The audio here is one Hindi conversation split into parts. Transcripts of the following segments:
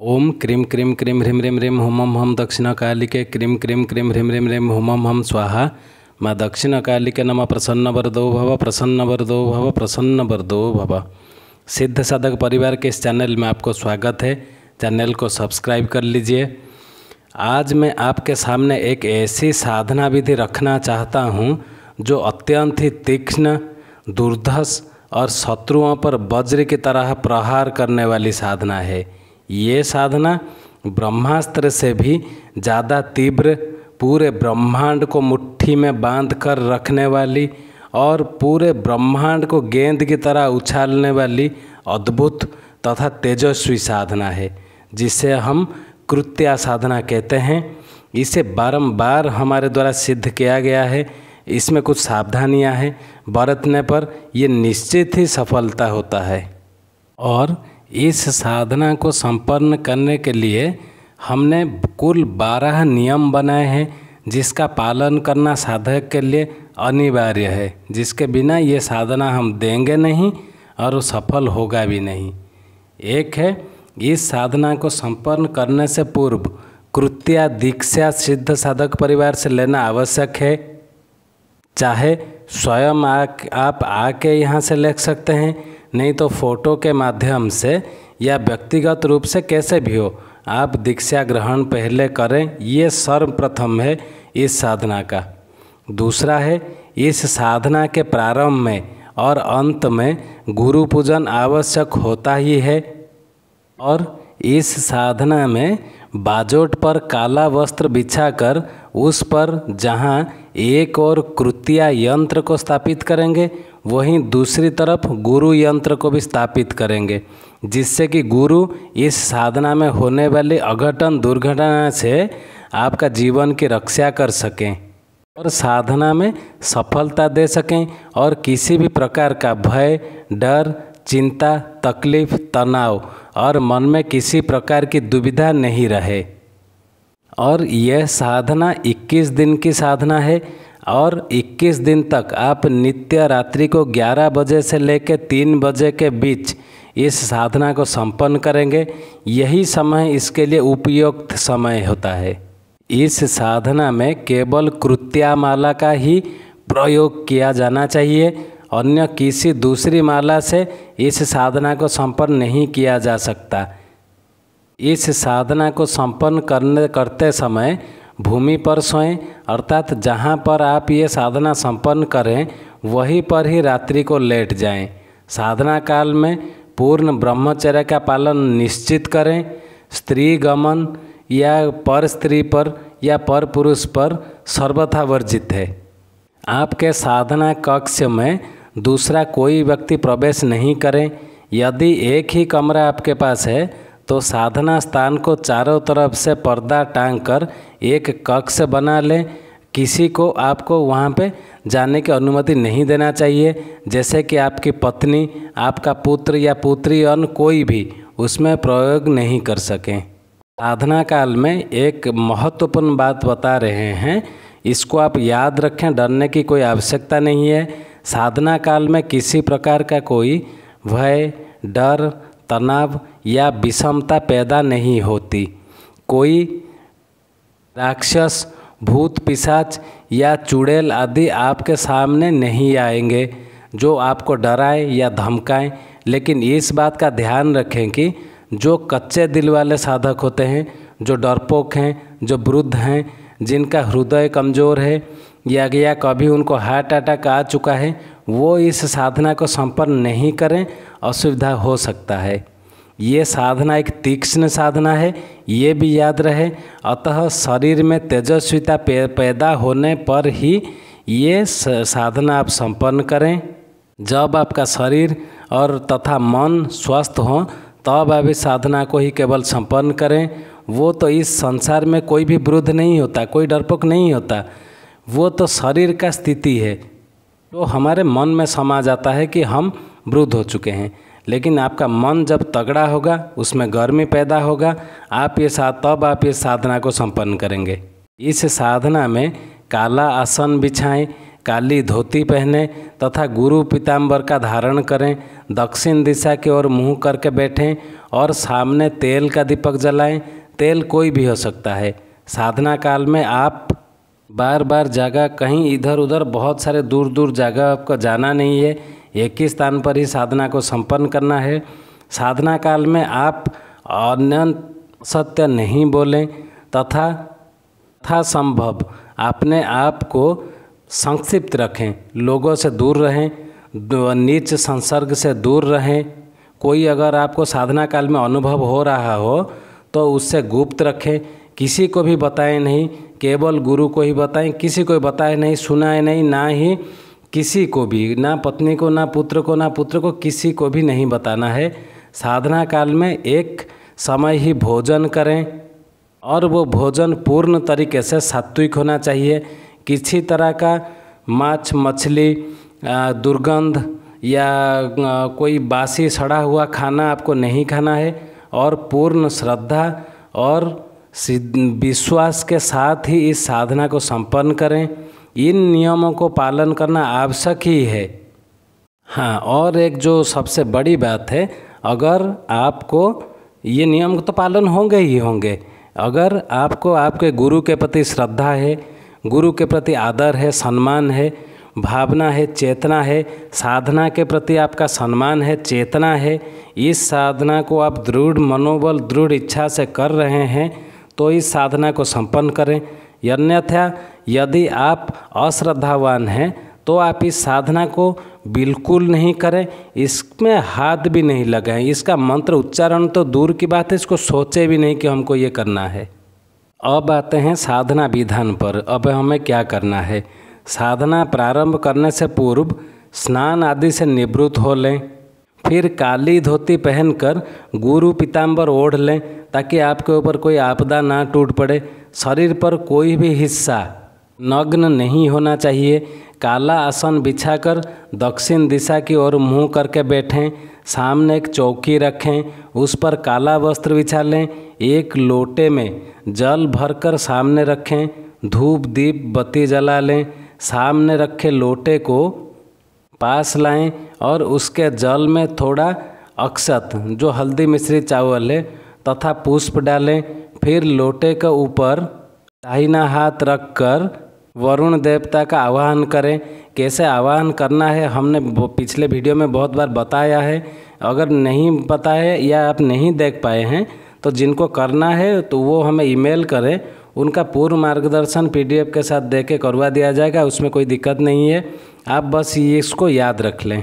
ओम क्रीं क्रीं क्रीं ह्रीं ह्रीं ह्रीं हुम हम दक्षिणकालिके क्रीं क्रीं क्रीं ह्रीं ह्रीं ह्रीं हुम हम स्वाहा। माँ दक्षिणकालिके नमः। प्रसन्नवरदो भव, प्रसन्नवरदो भव, प्रसन्नवरदो भव। सिद्ध साधक परिवार के इस चैनल में आपको स्वागत है। चैनल को सब्सक्राइब कर लीजिए। आज मैं आपके सामने एक ऐसी साधना विधि रखना चाहता हूँ जो अत्यंत ही तीक्ष्ण, दुर्धर्ष और शत्रुओं पर वज्र की तरह प्रहार करने वाली साधना है। ये साधना ब्रह्मास्त्र से भी ज़्यादा तीव्र, पूरे ब्रह्मांड को मुट्ठी में बांध कर रखने वाली और पूरे ब्रह्मांड को गेंद की तरह उछालने वाली अद्भुत तथा तेजस्वी साधना है, जिसे हम कृत्या साधना कहते हैं। इसे बारंबार हमारे द्वारा सिद्ध किया गया है। इसमें कुछ सावधानियां हैं, बरतने पर ये निश्चित ही सफलता होता है। और इस साधना को संपन्न करने के लिए हमने कुल 12 नियम बनाए हैं, जिसका पालन करना साधक के लिए अनिवार्य है, जिसके बिना ये साधना हम देंगे नहीं और वो सफल होगा भी नहीं। एक है, इस साधना को संपन्न करने से पूर्व कृत्या दीक्षा सिद्ध साधक परिवार से लेना आवश्यक है। चाहे स्वयं आप आके यहाँ से ले सकते हैं, नहीं तो फोटो के माध्यम से या व्यक्तिगत रूप से कैसे भी हो, आप दीक्षा ग्रहण पहले करें। ये सर्वप्रथम है इस साधना का। दूसरा है, इस साधना के प्रारंभ में और अंत में गुरु पूजन आवश्यक होता ही है। और इस साधना में बाजोट पर काला वस्त्र बिछाकर उस पर जहाँ एक और कृत्या यंत्र को स्थापित करेंगे, वहीं दूसरी तरफ गुरु यंत्र को भी स्थापित करेंगे, जिससे कि गुरु इस साधना में होने वाली अघटन दुर्घटना से आपका जीवन की रक्षा कर सकें और साधना में सफलता दे सकें और किसी भी प्रकार का भय, डर, चिंता, तकलीफ, तनाव और मन में किसी प्रकार की दुविधा नहीं रहे। और यह साधना 21 दिन की साधना है और 21 दिन तक आप नित्य रात्रि को 11 बजे से लेकर 3 बजे के बीच इस साधना को संपन्न करेंगे। यही समय इसके लिए उपयुक्त समय होता है। इस साधना में केवल कृत्या माला का ही प्रयोग किया जाना चाहिए। अन्य किसी दूसरी माला से इस साधना को संपन्न नहीं किया जा सकता। इस साधना को संपन्न करते समय भूमि पर सोएं, अर्थात जहाँ पर आप ये साधना संपन्न करें वहीं पर ही रात्रि को लेट जाएं। साधना काल में पूर्ण ब्रह्मचर्य का पालन निश्चित करें। स्त्री गमन या पर स्त्री पर या पर पुरुष पर सर्वथा वर्जित है। आपके साधना कक्ष में दूसरा कोई व्यक्ति प्रवेश नहीं करें। यदि एक ही कमरा आपके पास है तो साधना स्थान को चारों तरफ से पर्दा टांग कर एक कक्ष बना लें। किसी को आपको वहाँ पे जाने की अनुमति नहीं देना चाहिए, जैसे कि आपकी पत्नी, आपका पुत्र या पुत्री, अन्य कोई भी उसमें प्रयोग नहीं कर सकें। साधना काल में एक महत्वपूर्ण बात बता रहे हैं, इसको आप याद रखें, डरने की कोई आवश्यकता नहीं है। साधना काल में किसी प्रकार का कोई भय, डर, तनाव या विषमता पैदा नहीं होती। कोई राक्षस, भूत, पिशाच या चुड़ैल आदि आपके सामने नहीं आएंगे जो आपको डराए या धमकाएं। लेकिन इस बात का ध्यान रखें कि जो कच्चे दिल वाले साधक होते हैं, जो डरपोक हैं, जो वृद्ध हैं, जिनका हृदय कमज़ोर है या कभी उनको हार्ट अटैक आ चुका है, वो इस साधना को संपन्न नहीं करें, असुविधा हो सकता है। ये साधना एक तीक्ष्ण साधना है, ये भी याद रहे। अतः शरीर में तेजस्विता पैदा होने पर ही ये साधना आप संपन्न करें। जब आपका शरीर और तथा मन स्वस्थ हो तब आप इस साधना को ही केवल संपन्न करें। वो तो इस संसार में कोई भी वृद्ध नहीं होता, कोई डरपोक नहीं होता, वो तो शरीर का स्थिति है। तो हमारे मन में समा जाता है कि हम वृद्ध हो चुके हैं। लेकिन आपका मन जब तगड़ा होगा, उसमें गर्मी पैदा होगा, तब आप ये साधना को संपन्न करेंगे। इस साधना में काला आसन बिछाएं, काली धोती पहने तथा गुरु पीताम्बर का धारण करें, दक्षिण दिशा की ओर मुँह करके बैठें और सामने तेल का दीपक जलाएं। तेल कोई भी हो सकता है। साधना काल में आप बार बार जगह कहीं इधर उधर बहुत सारे दूर दूर जगह आपको जाना नहीं है, एक ही स्थान पर ही साधना को संपन्न करना है। साधना काल में आप अन्य सत्य नहीं बोलें तथा संभव अपने आप को संक्षिप्त रखें, लोगों से दूर रहें, नीच संसर्ग से दूर रहें। कोई अगर आपको साधना काल में अनुभव हो रहा हो तो उससे गुप्त रखें, किसी को भी बताएं नहीं, केवल गुरु को ही बताएं, किसी को बताएं नहीं, सुनाएं नहीं, ना ही किसी को भी, ना पत्नी को, ना पुत्र को, ना पुत्र को, किसी को भी नहीं बताना है। साधना काल में एक समय ही भोजन करें और वो भोजन पूर्ण तरीके से सात्विक होना चाहिए। किसी तरह का मांस मछली दुर्गंध या कोई बासी सड़ा हुआ खाना आपको नहीं खाना है और पूर्ण श्रद्धा और विश्वास के साथ ही इस साधना को संपन्न करें। इन नियमों को पालन करना आवश्यक ही है। हाँ, और एक जो सबसे बड़ी बात है, अगर आपको ये नियम तो पालन होंगे ही होंगे, अगर आपको आपके गुरु के प्रति श्रद्धा है, गुरु के प्रति आदर है, सम्मान है, भावना है, चेतना है, साधना के प्रति आपका सम्मान है, चेतना है, इस साधना को आप दृढ़ मनोबल, दृढ़ इच्छा से कर रहे हैं तो इस साधना को संपन्न करें। अन्यथा यदि आप अश्रद्धावान हैं तो आप इस साधना को बिल्कुल नहीं करें, इसमें हाथ भी नहीं लगाएं। इसका मंत्र उच्चारण तो दूर की बात है, इसको सोचे भी नहीं कि हमको ये करना है। अब आते हैं साधना विधान पर। अब हमें क्या करना है। साधना प्रारंभ करने से पूर्व स्नान आदि से निवृत्त हो लें, फिर काली धोती पहनकर गुरु पीताम्बर ओढ़ लें ताकि आपके ऊपर कोई आपदा ना टूट पड़े। शरीर पर कोई भी हिस्सा नग्न नहीं होना चाहिए। काला आसन बिछाकर दक्षिण दिशा की ओर मुँह करके बैठें। सामने एक चौकी रखें, उस पर काला वस्त्र बिछा लें। एक लोटे में जल भरकर सामने रखें। धूप दीप बत्ती जला लें। सामने रखे लोटे को पास लाएं और उसके जल में थोड़ा अक्षत, जो हल्दी मिश्रित चावल है, तथा पुष्प डालें। फिर लोटे के ऊपर दाहिना हाथ रखकर वरुण देवता का आवाहन करें। कैसे आवाहन करना है हमने पिछले वीडियो में बहुत बार बताया है। अगर नहीं बताया या आप नहीं देख पाए हैं तो जिनको करना है तो वो हमें ईमेल करें, उनका पूर्ण मार्गदर्शन PDF के साथ दे के करवा दिया जाएगा, उसमें कोई दिक्कत नहीं है। आप बस इसको याद रख लें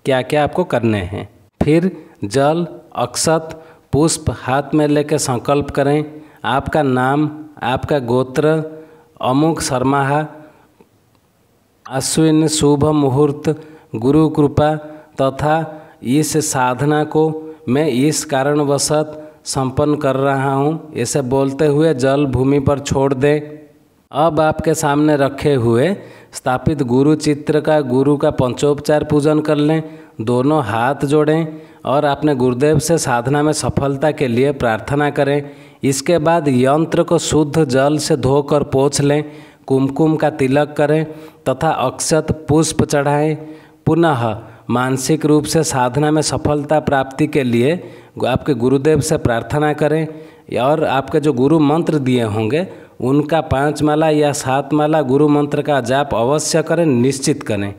क्या क्या आपको करने हैं। फिर जल, अक्षत, पुष्प हाथ में लेकर संकल्प करें। आपका नाम, आपका गोत्र, अमुक सरमाहा, अश्विन शुभ मुहूर्त, गुरु कृपा तथा इस साधना को मैं इस कारणवश संपन्न कर रहा हूँ, ऐसे बोलते हुए जल भूमि पर छोड़ दें। अब आपके सामने रखे हुए स्थापित गुरु चित्र का, गुरु का पंचोपचार पूजन कर लें। दोनों हाथ जोड़ें और अपने गुरुदेव से साधना में सफलता के लिए प्रार्थना करें। इसके बाद यंत्र को शुद्ध जल से धोकर पोंछ लें। कुमकुम का तिलक करें तथा अक्षत पुष्प चढ़ाएं। पुनः मानसिक रूप से साधना में सफलता प्राप्ति के लिए आपके गुरुदेव से प्रार्थना करें और आपके जो गुरु मंत्र दिए होंगे उनका 5 माला या 7 माला गुरु मंत्र का जाप अवश्य करें, निश्चित करें।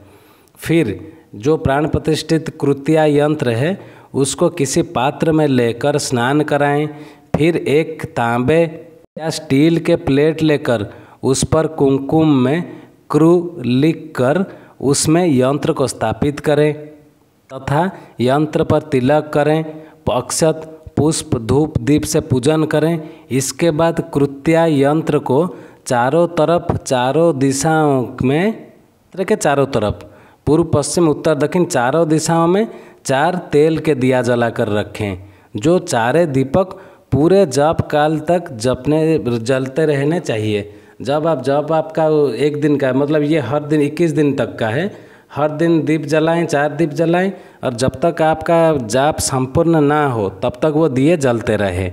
फिर जो प्राण प्रतिष्ठित कृत्या यंत्र है उसको किसी पात्र में लेकर स्नान कराएं। फिर एक तांबे या स्टील के प्लेट लेकर उस पर कुमकुम में कृ लिखकर उसमें यंत्र को स्थापित करें तथा यंत्र पर तिलक करें। अक्षत पुष्प धूप दीप से पूजन करें। इसके बाद कृत्या यंत्र को चारों तरफ, चारों दिशाओं में, के चारों तरफ, पूर्व पश्चिम उत्तर दक्षिण चारों दिशाओं में 4 तेल के दिया जलाकर रखें। जो 4 दीपक पूरे जप काल तक जलते रहने चाहिए। जब आपका एक दिन का मतलब ये हर दिन 21 दिन तक का है, हर दिन दीप जलाएं, 4 दीप जलाएं और जब तक आपका जाप संपूर्ण ना हो तब तक वो दिए जलते रहे।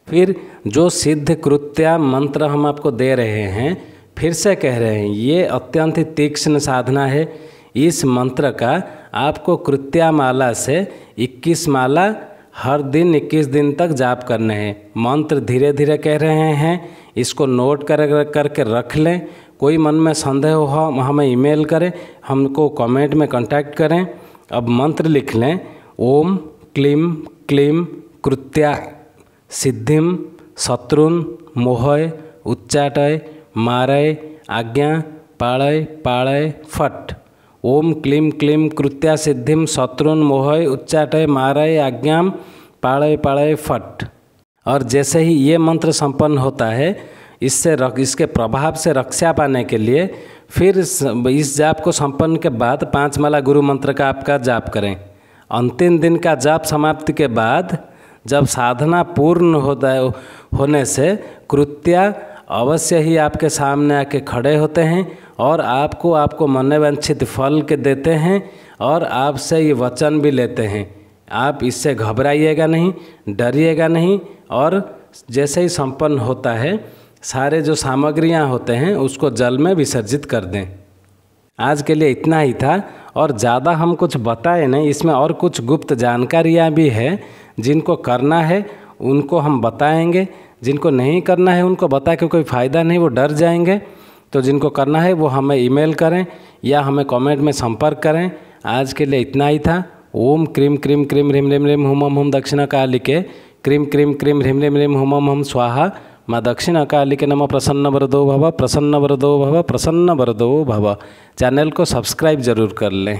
फिर जो सिद्ध कृत्या मंत्र हम आपको दे रहे हैं, फिर से कह रहे हैं, ये अत्यंत ही तीक्ष्ण साधना है। इस मंत्र का आपको कृत्या माला से 21 माला हर दिन 21 दिन तक जाप करने हैं। मंत्र धीरे धीरे कह रहे हैं, इसको नोट करके रख लें। कोई मन में संदेह हो हमें ईमेल करें, हमको कमेंट में कांटेक्ट करें। अब मंत्र लिख लें, ओम क्लीम क्लीम कृत्या सिद्धिम शत्रुन मोहय उच्चाटय मारय आज्ञा पालय पालय फट। ओम क्लीम क्लीम कृत्या सिद्धिम शत्रुन मोहय उच्चाटय मारय आज्ञा पालय पालय फट। और जैसे ही ये मंत्र संपन्न होता है, इसके प्रभाव से रक्षा पाने के लिए फिर इस जाप को संपन्न के बाद 5 माला गुरु मंत्र का आपका जाप करें। अंतिम दिन का जाप समाप्ति के बाद जब साधना पूर्ण होने से कृत्या अवश्य ही आपके सामने आके खड़े होते हैं और आपको मनोवांछित फल के देते हैं और आपसे ये वचन भी लेते हैं। आप इससे घबराइएगा नहीं, डरिएगा नहीं। और जैसे ही संपन्न होता है, सारे जो सामग्रियां होते हैं उसको जल में विसर्जित कर दें। आज के लिए इतना ही था और ज़्यादा हम कुछ बताए नहीं। इसमें और कुछ गुप्त जानकारियाँ भी है, जिनको करना है उनको हम बताएंगे, जिनको नहीं करना है उनको बता के कोई फ़ायदा नहीं, वो डर जाएंगे। तो जिनको करना है वो हमें ईमेल करें या हमें कमेंट में संपर्क करें। आज के लिए इतना ही था। ओम क्रीम क्रीम क्रीम ह्रीम ह्रीम ह्रीम हुम हुम दक्षिणकालिके क्रीम क्रीम क्रीम ह्रीम ह्रीम ह्रीम हुम हुम स्वाहा। माँ दक्षिणकालिके नमः। प्रसन्न वरदो भव, प्रसन्न वरदो भव, प्रसन्न वरदो भव। चैनल को सब्सक्राइब जरूर कर लें।